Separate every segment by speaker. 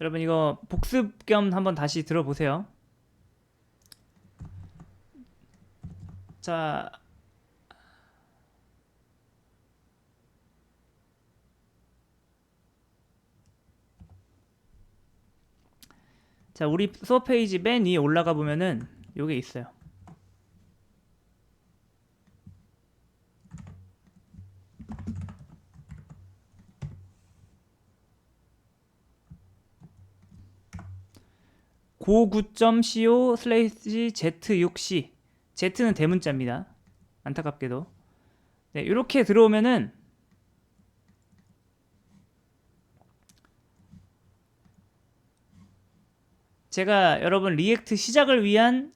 Speaker 1: 여러분 이거 복습 겸 한번 다시 들어보세요. 자, 우리 수업 페이지 맨 위에 올라가 보면은 요게 있어요. go9.co/z6c Z는 대문자입니다. 안타깝게도. 네, 이렇게 들어오면은 제가 여러분 리액트 시작을 위한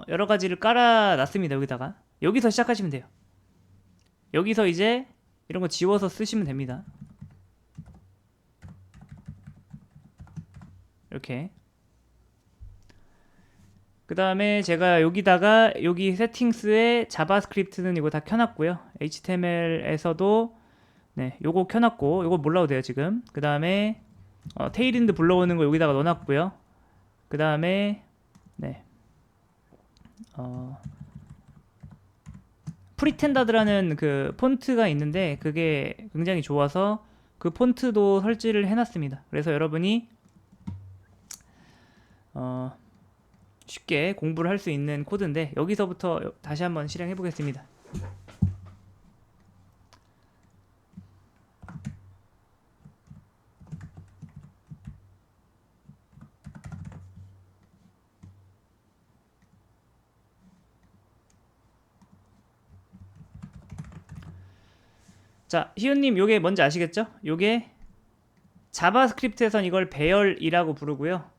Speaker 1: 여러 가지를 깔아놨습니다. 여기다가 여기서 시작하시면 돼요. 여기서 이제 이런 거 지워서 쓰시면 됩니다. 이렇게. 그 다음에 제가 여기다가 여기 세팅스에 자바스크립트는 이거 다 켜놨고요. HTML에서도 네, 요거 켜놨고 요거 몰라도 돼요 지금. 그 다음에 테일인드 불러오는 거 여기다가 넣어놨고요. 그 다음에 네, 프리텐다드라는 그 폰트가 있는데 그게 굉장히 좋아서 그 폰트도 설치를 해놨습니다. 그래서 여러분이 쉽게 공부를 할 수 있는 코드인데 여기서부터 다시 한번 실행해 보겠습니다. 자, 희훈님 요게 뭔지 아시겠죠? 요게 자바스크립트에선 이걸 배열이라고 부르고요.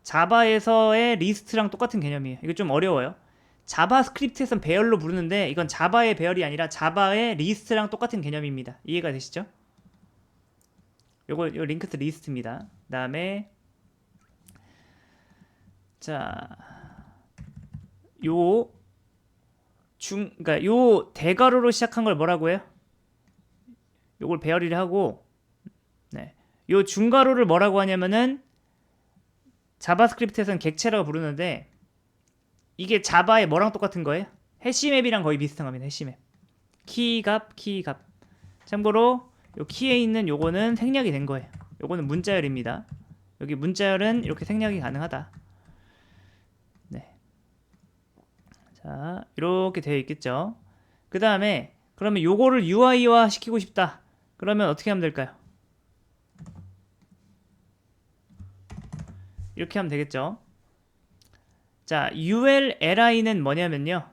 Speaker 1: 자바에서의 리스트랑 똑같은 개념이에요. 이거 좀 어려워요. 자바스크립트에선 배열로 부르는데 이건 자바의 배열이 아니라 자바의 리스트랑 똑같은 개념입니다. 이해가 되시죠? 요거 링크스 리스트입니다. 그 다음에 자, 그러니까 요 대괄호로 시작한 걸 뭐라고 해요? 요걸 배열이를 하고, 네, 요 중괄호를 뭐라고 하냐면은 자바스크립트에서는 객체라고 부르는데 이게 자바의 뭐랑 똑같은 거예요? 해시맵이랑 거의 비슷한 겁니다. 해시맵. 키값. 참고로 요 키에 있는 요거는 생략이 된 거예요. 요거는 문자열입니다. 여기 문자열은 이렇게 생략이 가능하다. 네. 자, 이렇게 되어 있겠죠. 그 다음에 그러면 요거를 UI화 시키고 싶다. 그러면 어떻게 하면 될까요? 이렇게 하면 되겠죠. 자, ULLI는 뭐냐면요.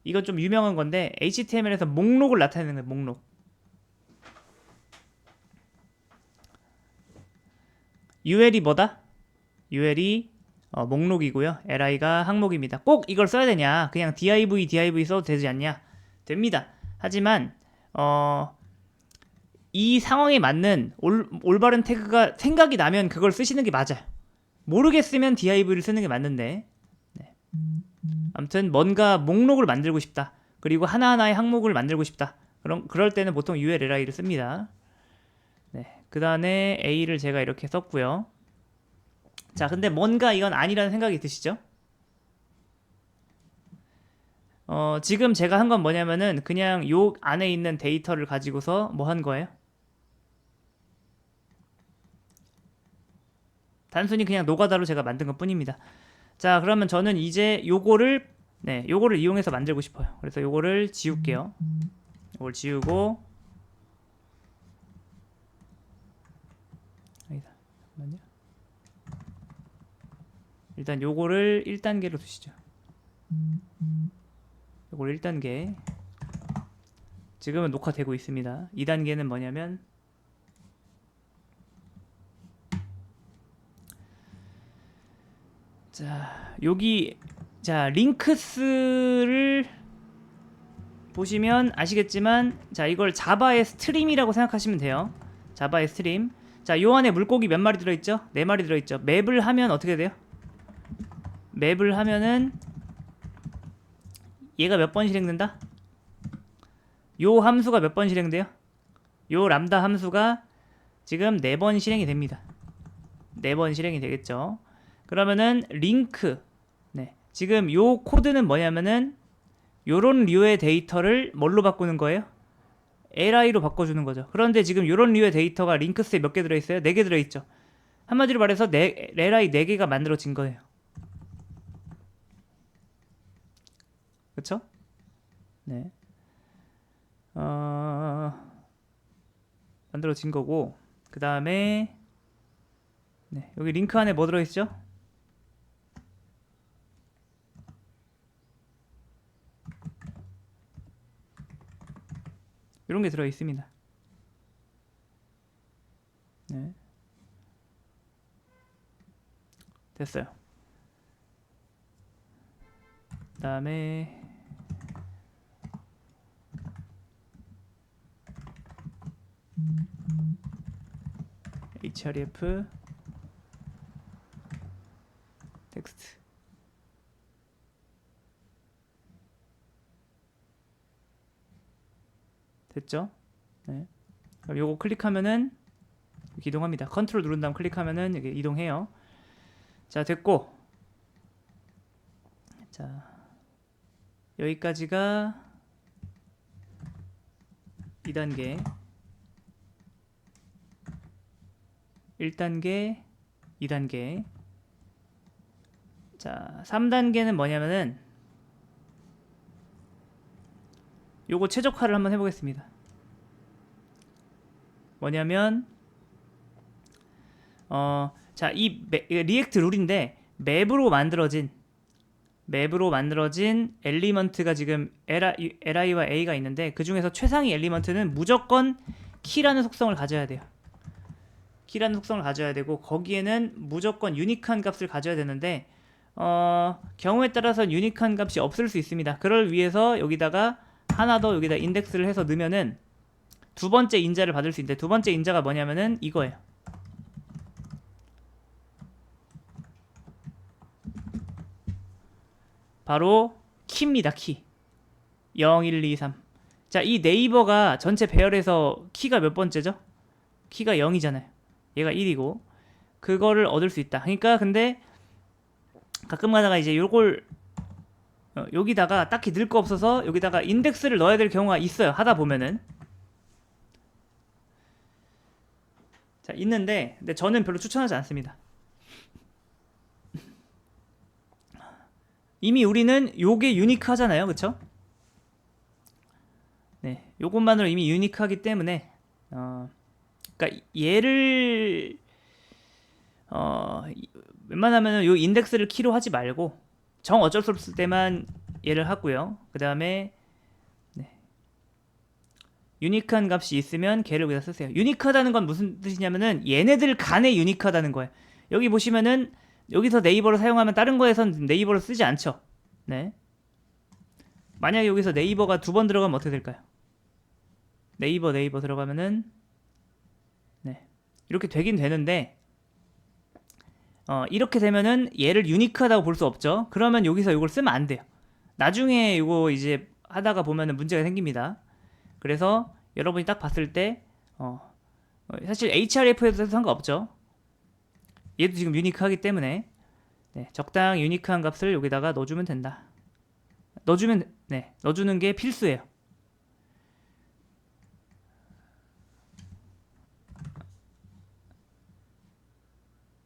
Speaker 1: 이건 좀 유명한 건데 HTML에서 목록을 나타내는 거예요. 목록. UL이 뭐다? UL이 목록이고요. LI가 항목입니다. 꼭 이걸 써야 되냐? 그냥 div 써도 되지 않냐? 됩니다. 하지만 이 상황에 맞는 올바른 태그가 생각이 나면 그걸 쓰시는 게 맞아요. 모르겠으면 div를 쓰는 게 맞는데. 네. 아무튼 뭔가 목록을 만들고 싶다. 그리고 하나하나의 항목을 만들고 싶다. 그럴 때는 보통 ULLI를 씁니다. 네. 그 다음에 A를 제가 이렇게 썼고요. 자, 근데 뭔가 이건 아니라는 생각이 드시죠? 지금 제가 한 건 뭐냐면은 그냥 요 안에 있는 데이터를 가지고서 뭐 한 거예요? 단순히 그냥 노가다로 제가 만든 것 뿐입니다. 자, 그러면 저는 이제 요거를 이용해서 만들고 싶어요. 그래서 요거를 지울게요. 요걸 지우고 잠깐만요. 일단 요거를 1단계로 두시죠. 요걸 1단계. 지금은 녹화되고 있습니다. 2단계는 뭐냐면 자, 여기 자, 링크스를 보시면 아시겠지만 자, 이걸 자바의 스트림이라고 생각하시면 돼요. 자바의 스트림. 자, 요 안에 물고기 몇 마리 들어있죠? 4마리 들어있죠. 맵을 하면 어떻게 돼요? 맵을 하면은 얘가 몇 번 실행된다? 요 함수가 몇 번 실행돼요? 요 람다 함수가 지금 4번 실행이 됩니다. 4번 실행이 되겠죠. 그러면은 링크. 네. 지금 요 코드는 뭐냐면은 요런 류의 데이터를 뭘로 바꾸는 거예요? li로 바꿔주는 거죠. 그런데 지금 요런 류의 데이터가 링크스에 몇 개 들어있어요? 4개 들어있죠. 한마디로 말해서 li 4개가 만들어진 거예요. 그쵸? 네. 만들어진 거고, 그 다음에 네, 여기 링크 안에 뭐 들어있죠? 이런 게 들어있습니다. 네. 됐어요. 그 다음에 href 텍스트. 됐죠? 네. 그럼 요거 클릭하면은 이렇게 이동합니다. 컨트롤 누른 다음 클릭하면은 이게 이동해요. 자, 됐고. 자, 여기까지가 2단계, 1단계, 2단계. 자, 3단계는 뭐냐면은 요거 최적화를 한번 해보겠습니다. 뭐냐면 자, 이 리액트 룰인데 맵으로 만들어진 엘리먼트가 지금 li와 a가 있는데, 그 중에서 최상위 엘리먼트는 무조건 키라는 속성을 가져야 돼요. 키라는 속성을 가져야 되고, 거기에는 무조건 유니크한 값을 가져야 되는데 경우에 따라서는 유니크한 값이 없을 수 있습니다. 그걸 위해서 여기다가 하나 더 여기다 인덱스를 해서 넣으면은 두 번째 인자를 받을 수 있는데, 두 번째 인자가 뭐냐면은 이거예요. 바로 키입니다. 키 0, 1, 2, 3. 자, 이 네이버가 전체 배열에서 키가 몇 번째죠? 키가 0이잖아요. 얘가 1이고 그거를 얻을 수 있다. 그러니까 근데 가끔 가다가 이제 요걸 여기다가 딱히 넣을 거 없어서 여기다가 인덱스를 넣어야 될 경우가 있어요. 하다 보면은. 자, 있는데 근데 저는 별로 추천하지 않습니다. 이미 우리는 요게 유니크하잖아요. 그쵸? 네, 요것만으로 이미 유니크하기 때문에 그러니까 얘를 웬만하면 요 인덱스를 키로 하지 말고 정 어쩔 수 없을 때만 얘를 하고요. 그 다음에 네, 유니크한 값이 있으면 걔를 여기다 쓰세요. 유니크하다는 건 무슨 뜻이냐면은 얘네들 간에 유니크하다는 거예요. 여기 보시면은 여기서 네이버를 사용하면 다른 거에선 네이버를 쓰지 않죠. 네. 만약에 여기서 네이버가 2번 들어가면 어떻게 될까요? 네이버 들어가면은 네, 이렇게 되긴 되는데 이렇게 되면은 얘를 유니크하다고 볼 수 없죠. 그러면 여기서 이걸 쓰면 안 돼요. 나중에 이거 이제 하다가 보면은 문제가 생깁니다. 그래서 여러분이 딱 봤을 때 사실 href에도 상관없죠. 얘도 지금 유니크하기 때문에 네, 적당히 유니크한 값을 여기다가 넣어주면 된다. 넣어주는 게 필수예요.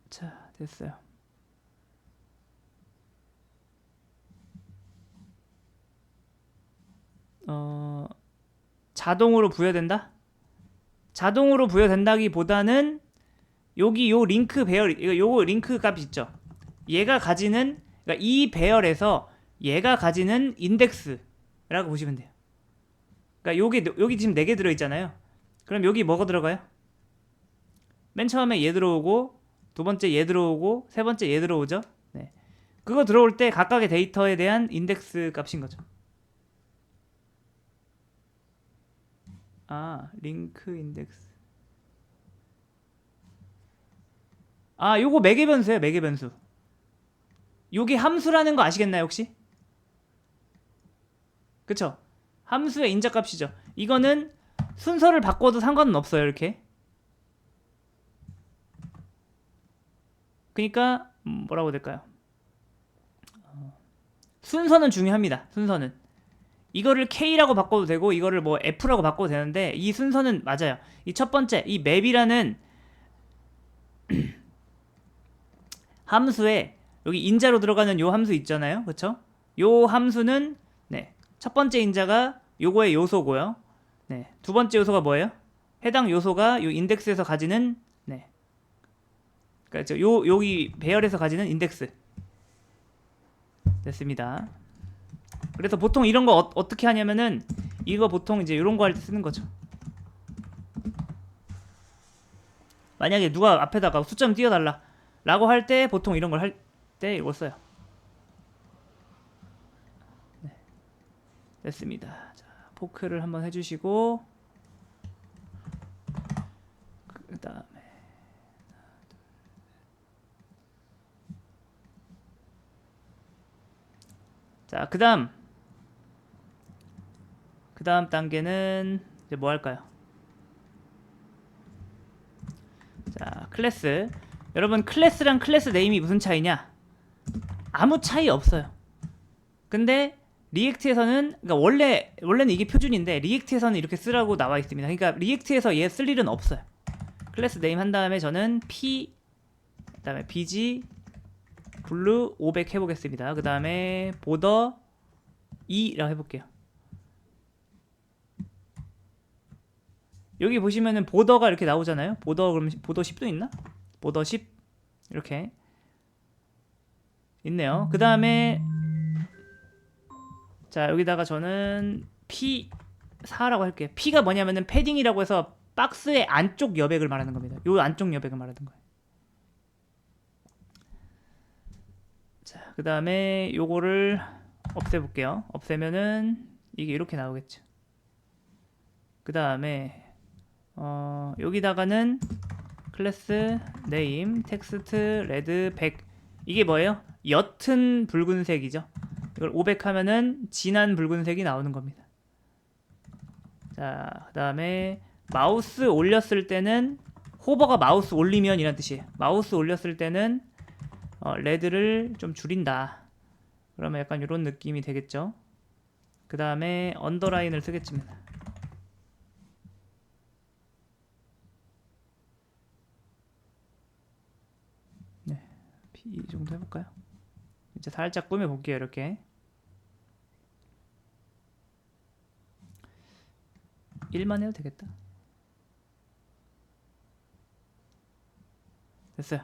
Speaker 1: 자, 됐어요. 자동으로 부여된다? 자동으로 부여된다기보다는 여기 요 링크 배열, 요 링크 값 있죠? 얘가 가지는, 그러니까 이 배열에서 얘가 가지는 인덱스라고 보시면 돼요. 그러니까 여기 지금 4개 들어있잖아요. 그럼 여기 뭐가 들어가요? 맨 처음에 얘 들어오고, 두 번째 얘 들어오고, 세 번째 얘 들어오죠? 네. 그거 들어올 때 각각의 데이터에 대한 인덱스 값인 거죠. 아, 링크 인덱스. 아, 요거 매개 변수예요, 매개 변수. 요게 함수라는 거 아시겠나요, 혹시? 그쵸? 함수의 인자값이죠. 이거는 순서를 바꿔도 상관은 없어요, 이렇게. 그러니까 뭐라고 해야 될까요? 순서는 중요합니다. 순서는 이거를 K라고 바꿔도 되고 이거를 뭐 F라고 바꿔도 되는데 이 순서는 맞아요. 이 첫 번째 이 맵이라는 함수에 여기 인자로 들어가는 요 함수 있잖아요. 그쵸? 요 함수는 네, 첫 번째 인자가 요거의 요소고요. 네, 두 번째 요소가 뭐예요? 해당 요소가 요 인덱스에서 가지는 네, 그러니까 여기 배열에서 가지는 인덱스 됐습니다. 그래서 보통 이런 거 어떻게 하냐면은 이거 보통 이제 이런 거 할 때 쓰는 거죠. 만약에 누가 앞에다가 숫자 좀 띄워달라 라고 할 때 보통 이런 걸 할 때 이걸 써요. 네. 됐습니다. 자, 포크를 한번 해주시고 그 다음에 자, 그 다음 단계는 이제 뭐 할까요? 자, 클래스. 여러분 클래스랑 클래스 네임이 무슨 차이냐? 아무 차이 없어요. 근데 리액트에서는 그러니까 원래는 이게 표준인데 리액트에서는 이렇게 쓰라고 나와 있습니다. 그러니까 리액트에서 얘 쓸 일은 없어요. 클래스 네임 한 다음에 저는 P 그다음에 BG 블루 500 해보겠습니다. 그 다음에 보더 2라고 해볼게요. 여기 보시면은 보더가 이렇게 나오잖아요. 보더 그럼 보더 10도 있나? 보더 10 이렇게 있네요. 그 다음에 자 여기다가 저는 P4라고 할게요. P가 뭐냐면은 패딩이라고 해서 박스의 안쪽 여백을 말하는 겁니다. 요 안쪽 여백을 말하는 거예요. 자, 그 다음에 요거를 없애볼게요. 없애면은 이게 이렇게 나오겠죠. 그 다음에 여기다가는 클래스 네임 텍스트 레드 100 이게 뭐예요? 옅은 붉은색이죠. 이걸 500 하면은 진한 붉은색이 나오는 겁니다. 자, 그 다음에 마우스 올렸을 때는 호버가 마우스 올리면 이란 뜻이에요. 마우스 올렸을 때는 레드를 좀 줄인다. 그러면 약간 이런 느낌이 되겠죠. 그 다음에 언더라인을 쓰겠습니다. 네, 이 정도 해볼까요? 이제 살짝 꾸며볼게요. 이렇게 1만 해도 되겠다. 됐어요.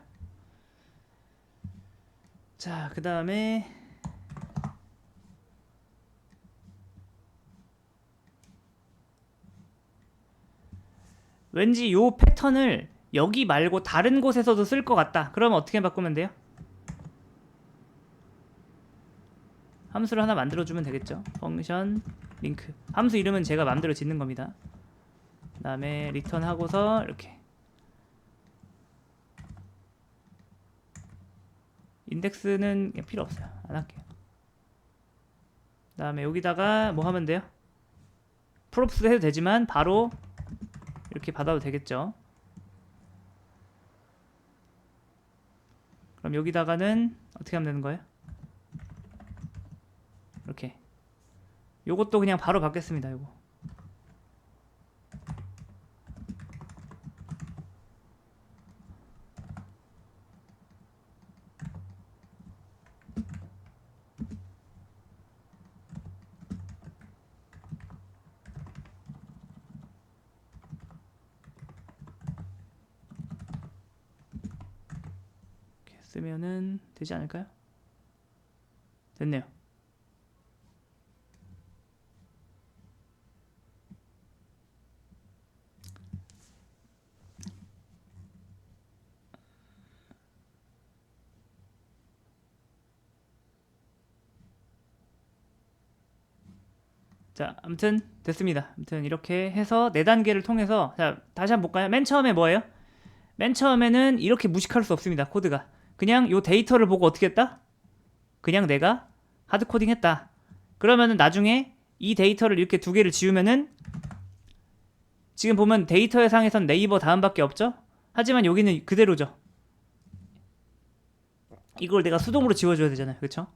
Speaker 1: 자, 그 다음에 왠지 요 패턴을 여기 말고 다른 곳에서도 쓸 것 같다. 그러면 어떻게 바꾸면 돼요? 함수를 하나 만들어주면 되겠죠. 펑션 링크 함수 이름은 제가 마음대로 짓는 겁니다. 그 다음에 리턴 하고서 이렇게 인덱스는 필요 없어요. 안 할게요. 그 다음에 여기다가 뭐 하면 돼요? 프롭스도 해도 되지만 바로 이렇게 받아도 되겠죠. 그럼 여기다가는 어떻게 하면 되는 거예요? 이렇게 요것도 그냥 바로 받겠습니다. 요거 이렇게 쓰면은 되지 않을까요? 됐네요. 자, 아무튼 됐습니다. 아무튼 이렇게 해서 4단계를 통해서 자, 다시 한번 볼까요? 맨 처음에 뭐예요? 맨 처음에는 이렇게 무식할 수 없습니다. 코드가 그냥 요 데이터를 보고 어떻게 했다? 그냥 내가 하드코딩 했다. 그러면은 나중에 이 데이터를 이렇게 두 개를 지우면은 지금 보면 데이터의 상에선 네이버 다음밖에 없죠? 하지만 여기는 그대로죠. 이걸 내가 수동으로 지워줘야 되잖아요. 그쵸?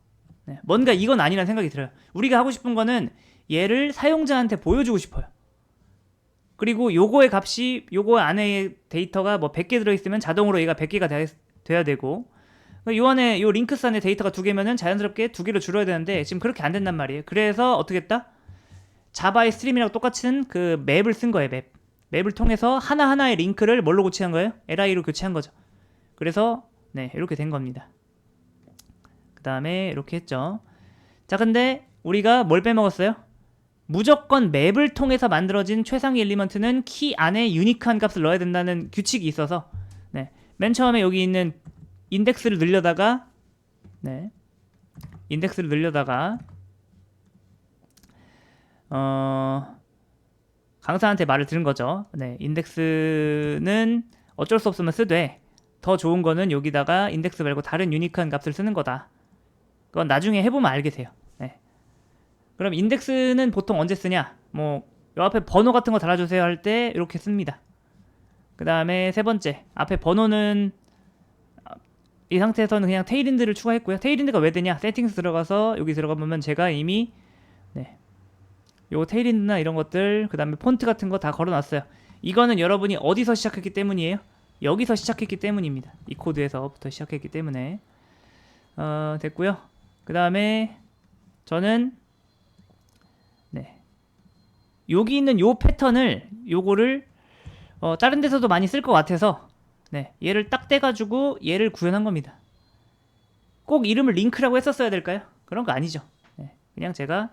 Speaker 1: 네, 뭔가 이건 아니라는 생각이 들어요. 우리가 하고 싶은 거는 얘를 사용자한테 보여주고 싶어요. 그리고 요거의 값이 요거 안에 데이터가 뭐 100개 들어있으면 자동으로 얘가 100개가 돼야 되고 요 안에 요 링크스 안에 데이터가 2개면은 자연스럽게 2개로 줄어야 되는데 지금 그렇게 안 된단 말이에요. 그래서 어떻게 했다? 자바의 스트림이랑 똑같은 그 맵을 쓴 거예요. 맵을 통해서 하나하나의 링크를 뭘로 고치한 거예요? li로 교체한 거죠. 그래서 네, 이렇게 된 겁니다. 그 다음에 이렇게 했죠. 자, 근데 우리가 뭘 빼먹었어요? 무조건 맵을 통해서 만들어진 최상위 엘리먼트는 키 안에 유니크한 값을 넣어야 된다는 규칙이 있어서 네, 맨 처음에 여기 있는 인덱스를 늘려다가 네, 인덱스를 늘려다가 강사한테 말을 들은 거죠. 네, 인덱스는 어쩔 수 없으면 쓰되 더 좋은 거는 여기다가 인덱스 말고 다른 유니크한 값을 쓰는 거다. 그건 나중에 해보면 알게 돼요. 네. 그럼 인덱스는 보통 언제 쓰냐? 뭐 요 앞에 번호 같은 거 달아주세요 할 때 이렇게 씁니다. 그 다음에 세 번째, 앞에 번호는 이 상태에서는 그냥 테일인드를 추가했고요. 테일인드가 왜 되냐? 세팅스 들어가서 여기 들어가 보면 제가 이미 네, 요 테일인드나 이런 것들, 그 다음에 폰트 같은 거 다 걸어놨어요. 이거는 여러분이 어디서 시작했기 때문이에요? 여기서 시작했기 때문입니다. 이 코드에서부터 시작했기 때문에 됐고요. 그 다음에 저는 네, 여기 있는 요 패턴을 요거를 다른 데서도 많이 쓸 것 같아서 네, 얘를 딱 떼가지고 얘를 구현한 겁니다. 꼭 이름을 링크라고 했었어야 될까요? 그런 거 아니죠. 네, 그냥 제가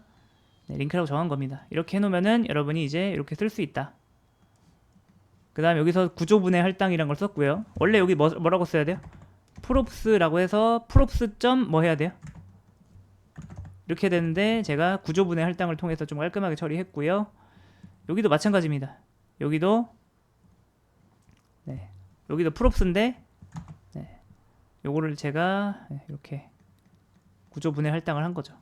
Speaker 1: 네, 링크라고 정한 겁니다. 이렇게 해놓으면은 여러분이 이제 이렇게 쓸 수 있다. 그 다음 여기서 구조분해 할당이란 걸 썼고요. 원래 여기 뭐라고 써야 돼요? props라고 해서 props 점 뭐 해야 돼요? 이렇게 되는데 제가 구조분해 할당을 통해서 좀 깔끔하게 처리했고요. 여기도 마찬가지입니다. 여기도 네, 여기도 props인데 네, 요거를 제가 이렇게 구조분해 할당을 한 거죠.